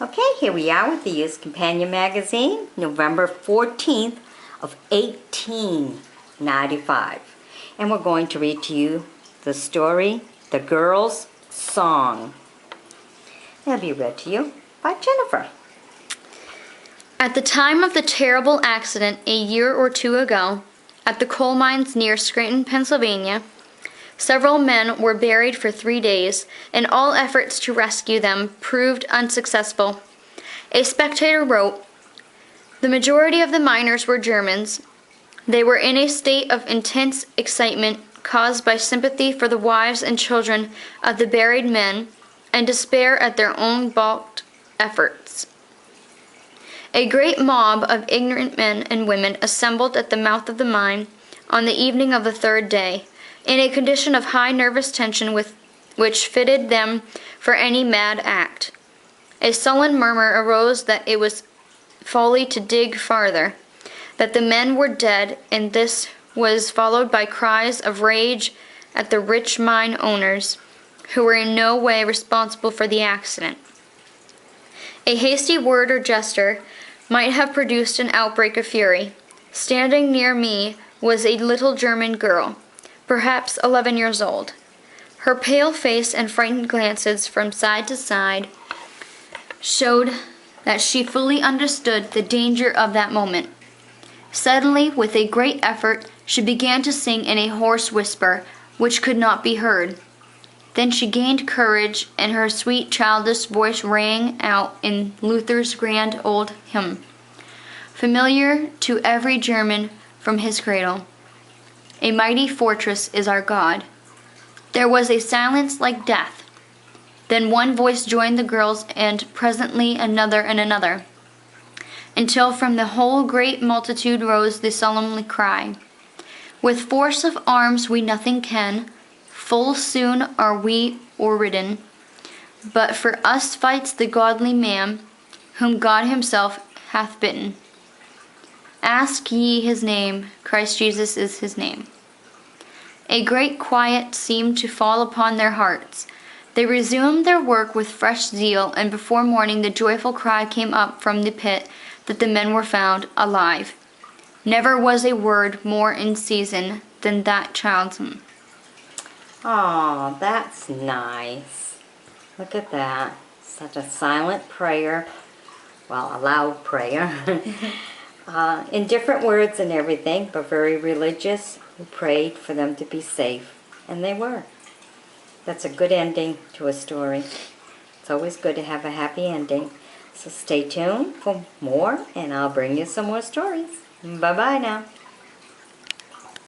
Okay, here we are with the Youth Companion Magazine, November 14th of 1895. And we're going to read to you the story, The Girl's Song. It'll be read to you by Jennifer. At the time of the terrible accident a year or two ago, at the coal mines near Scranton, Pennsylvania, several men were buried for 3 days, and all efforts to rescue them proved unsuccessful. A spectator wrote, "The majority of the miners were Germans. They were in a state of intense excitement caused by sympathy for the wives and children of the buried men and despair at their own balked efforts. A great mob of ignorant men and women assembled at the mouth of the mine on the evening of the third day, in a condition of high nervous tension which fitted them for any mad act. A sullen murmur arose that it was folly to dig farther, that the men were dead, and this was followed by cries of rage at the rich mine owners, who were in no way responsible for the accident. A hasty word or gesture might have produced an outbreak of fury. Standing near me was a little German girl, perhaps 11 years old. Her pale face and frightened glances from side to side showed that she fully understood the danger of that moment. Suddenly, with a great effort, she began to sing in a hoarse whisper, which could not be heard. Then she gained courage, and her sweet childish voice rang out in Luther's grand old hymn, familiar to every German from his cradle. A mighty fortress is our God. There was a silence like death. Then one voice joined the girls, and presently another and another, until from the whole great multitude rose the solemn cry, "With force of arms we nothing can, full soon are we o'erridden, but for us fights the godly man, whom God himself hath bidden. Ask ye his name, Christ Jesus is his name." A great quiet seemed to fall upon their hearts. They resumed their work with fresh zeal, and before morning the joyful cry came up from the pit that the men were found alive. Never was a word more in season than that child's hymn. Oh, that's nice. Look at that. Such a silent prayer. Well, a loud prayer. In different words and everything, but very religious. We prayed for them to be safe, and they were. That's a good ending to a story. It's always good to have a happy ending. So stay tuned for more, and I'll bring you some more stories. Bye-bye now.